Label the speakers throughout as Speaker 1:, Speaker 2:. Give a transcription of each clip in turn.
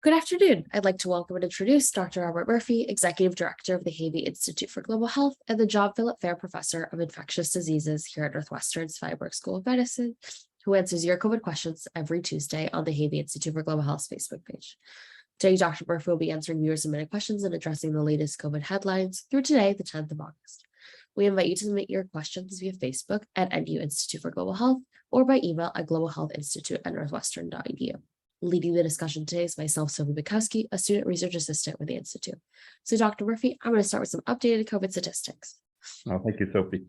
Speaker 1: Good afternoon. I'd like to welcome and introduce Dr. Robert Murphy, Executive Director of the Havey Institute for Global Health and the John Philip Fair Professor of Infectious Diseases here at Northwestern's Feinberg School of Medicine, who answers your COVID questions every Tuesday on the Havey Institute for Global Health's Facebook page. Today, Dr. Murphy will be answering viewer-submitted questions and addressing the latest COVID headlines through today, the 10th of August. We invite you to submit your questions via Facebook at NU Institute for Global Health or by email at globalhealthinstitute@northwestern.edu. Leading the discussion today is myself, Sophie Bukowski, a student research assistant with the Institute. So, Dr. Murphy, I'm going to start with some updated COVID statistics.
Speaker 2: Oh, thank you, Sophie.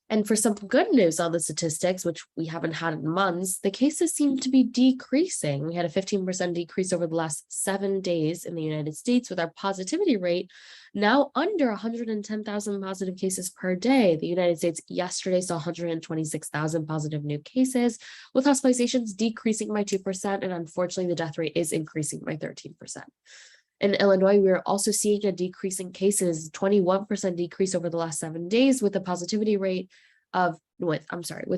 Speaker 1: And for some good news on the statistics, which we haven't had in months, the cases seem to be decreasing. We had a 15% decrease over the last 7 days in the United States, with our positivity rate now under 110,000 positive cases per day. The United States yesterday saw 126,000 positive new cases, with hospitalizations decreasing by 2%, and unfortunately, the death rate is increasing by 13%. In Illinois, we are also seeing a decrease in cases, 21% decrease over the last 7 days, with a positivity rate of, with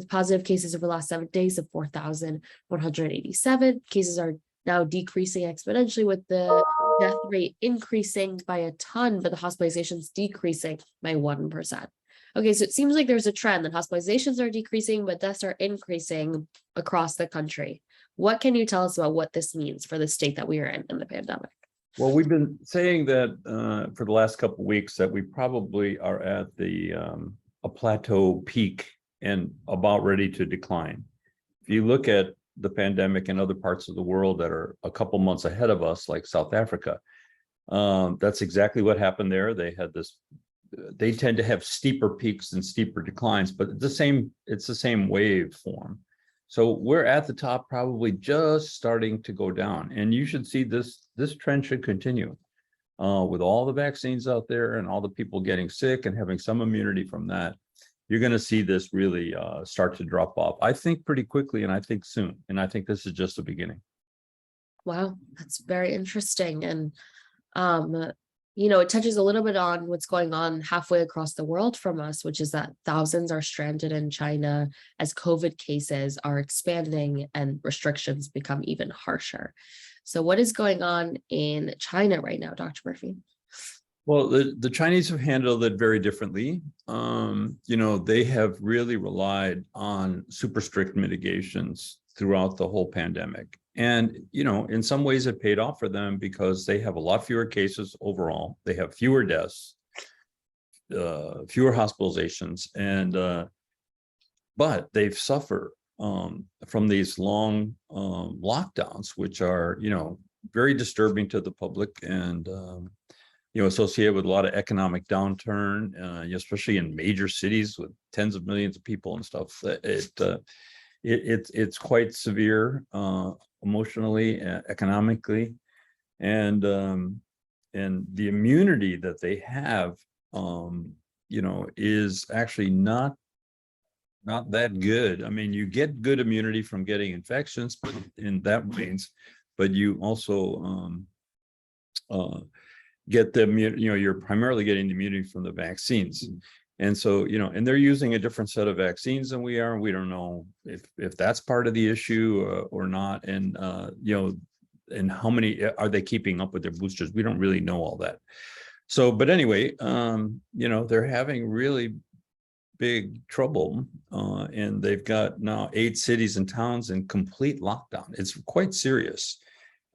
Speaker 1: positive cases over the last 7 days of 4,187. Cases are now decreasing exponentially, with the death rate increasing by a ton, but the hospitalizations decreasing by 1%. Okay, so it seems like there's a trend that hospitalizations are decreasing, but deaths are increasing across the country. What can you tell us about what this means for the state that we are in the pandemic?
Speaker 2: Well, we've been saying that for the last couple of weeks that we probably are at a plateau peak and about ready to decline. If you look at the pandemic in other parts of the world that are a couple months ahead of us, like South Africa, that's exactly what happened there. They tend to have steeper peaks and steeper declines, but it's the same wave form. So we're at the top, probably just starting to go down, and you should see this trend should continue with all the vaccines out there and all the people getting sick and having some immunity from that. You're going to see this really start to drop off, I think, pretty quickly, and I think soon. And I think this is just the beginning.
Speaker 1: Wow, that's very interesting. And it touches a little bit on what's going on halfway across the world from us, which is that thousands are stranded in China as COVID cases are expanding and restrictions become even harsher. So what is going on in China right now, Dr. Murphy?
Speaker 2: Well, the Chinese have handled it very differently. They have really relied on super strict mitigations throughout the whole pandemic. And, in some ways it paid off for them because they have a lot fewer cases overall. They have fewer deaths, fewer hospitalizations, but they've suffered from these long lockdowns, which are, very disturbing to the public and, associated with a lot of economic downturn, especially in major cities with tens of millions of people and stuff. It's quite severe emotionally, economically, and the immunity that they have, is actually not that good. I mean, you get good immunity from getting infections, but in that means, but you also get the immunity. You're primarily getting the immunity from the vaccines. And so, and they're using a different set of vaccines than we are. We don't know if that's part of the issue or not. And, and how many are they keeping up with their boosters? We don't really know all that. So, but anyway, they're having really big trouble. And they've got now 8 cities and towns in complete lockdown. It's quite serious.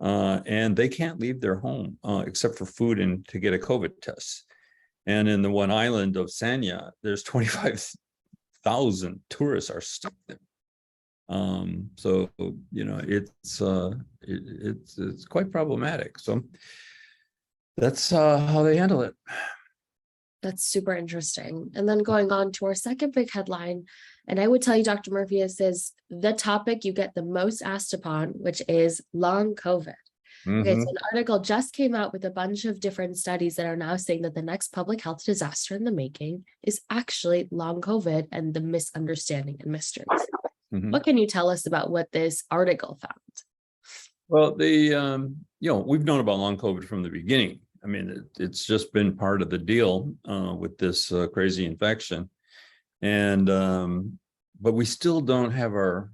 Speaker 2: And they can't leave their home except for food and to get a COVID test. And in the one island of Sanya, there's 25,000 tourists are stuck there. So it's quite problematic. So that's how they handle it.
Speaker 1: That's super interesting. And then going on to our second big headline, and I would tell you, Dr. Murphy, this is the topic you get the most asked upon, which is long COVID. Okay, so an article just came out with a bunch of different studies that are now saying that the next public health disaster in the making is actually long COVID and the misunderstanding and mysteries. What can you tell us about what this article found?
Speaker 2: Well, we've known about long COVID from the beginning. I mean, it's just been part of the deal with this crazy infection. And, but we still don't have our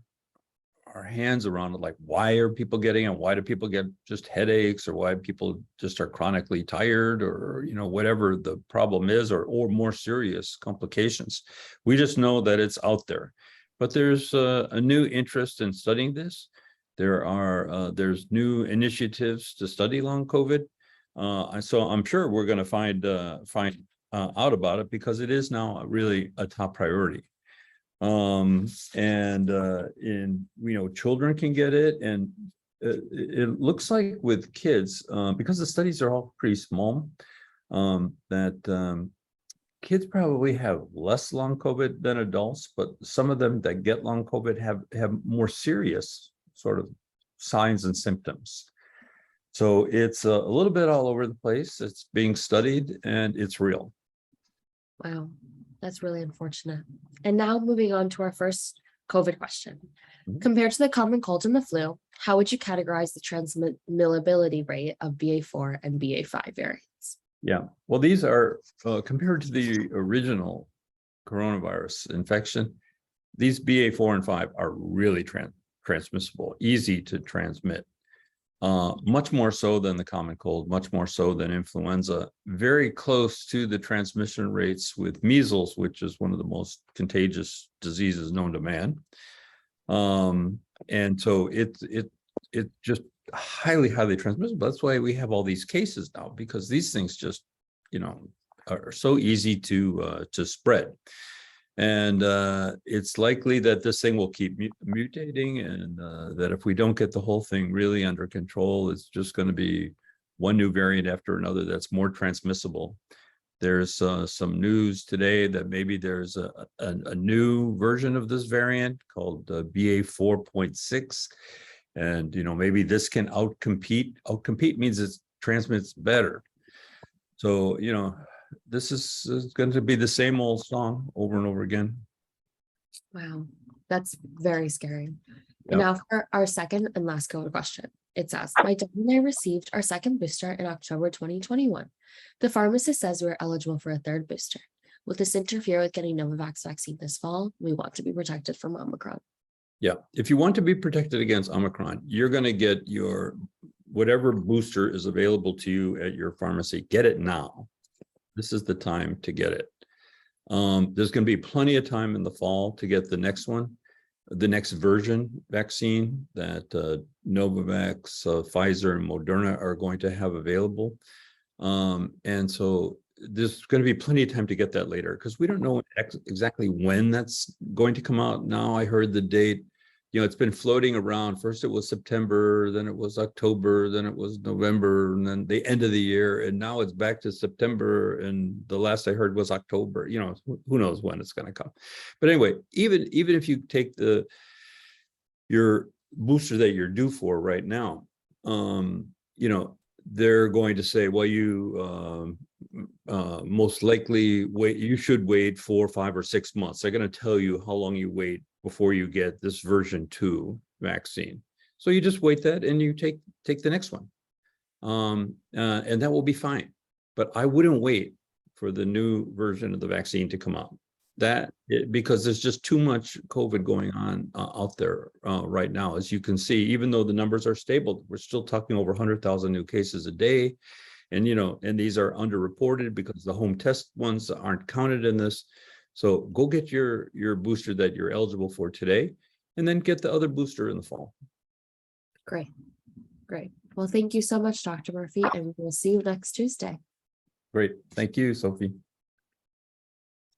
Speaker 2: our hands around it. Like, why are people getting it? Why do people get just headaches, or why people just are chronically tired, or, you know, whatever the problem is, or more serious complications. We just know that it's out there. But there's a new interest in studying this. There's new initiatives to study long COVID. So I'm sure we're going to find out about it, because it is now really a top priority. And you know, children can get it, and it looks like with kids, because the studies are all pretty small, that kids probably have less long COVID than adults, but some of them that get long COVID have more serious sort of signs and symptoms. So it's a little bit all over the place. It's being studied, and it's real.
Speaker 1: Wow, that's really unfortunate. And now moving on to our first COVID question.
Speaker 2: Mhm.
Speaker 1: Compared to the common cold and the flu, how would you categorize the transmissibility rate of BA4 and BA5 variants?
Speaker 2: Yeah, well, these are compared to the original coronavirus infection, these BA4 and 5 are really transmissible, easy to transmit. Much more so than the common cold, much more so than influenza, very close to the transmission rates with measles, which is one of the most contagious diseases known to man. And so it's just highly transmissible. That's why we have all these cases now, because these things just, you know, are so easy to spread. And it's likely that this thing will keep mutating, and that if we don't get the whole thing really under control, it's just going to be one new variant after another that's more transmissible. There's some news today that maybe there's a new version of this variant called BA 4.6. And, you know, maybe this can outcompete. Outcompete means it transmits better. So, you know, this is going to be the same old song over and over again.
Speaker 1: Wow, that's very scary.
Speaker 2: Yep.
Speaker 1: And now for our second and last COVID question. It says, my dad and I received our second booster in October 2021. The pharmacist says we're eligible for a third booster. Will this interfere with getting Novavax vaccine this fall? We want to be protected from Omicron.
Speaker 2: Yeah, if you want to be protected against Omicron, you're going to get your whatever booster is available to you at your pharmacy. Get it now. This is the time to get it. There's going to be plenty of time in the fall to get the next one, the next version vaccine that Novavax, Pfizer, and Moderna are going to have available. And so there's going to be plenty of time to get that later, because we don't know exactly when that's going to come out. Now I heard the date, you know, it's been floating around. First it was September, then it was October, then it was November, and then the end of the year. And now it's back to September. And the last I heard was October. You know, who knows when it's going to come. But anyway, even if you take your booster that you're due for right now, you know, they're going to say, well, you most likely you should wait 4, 5, or 6 months. They're going to tell you how long you wait before you get this version 2 vaccine. So you just wait that, and you take the next one, and that will be fine. But I wouldn't wait for the new version of the vaccine to come out. Because there's just too much COVID going on out there right now. As you can see, even though the numbers are stable, we're still talking over 100,000 new cases a day. And, you know, and these are underreported because the home test ones aren't counted in this. So go get your booster that you're eligible for today, and then get the other booster in the fall.
Speaker 1: Great. Well, thank you so much, Dr. Murphy, and we'll see you next Tuesday.
Speaker 2: Great. Thank you, Sophie.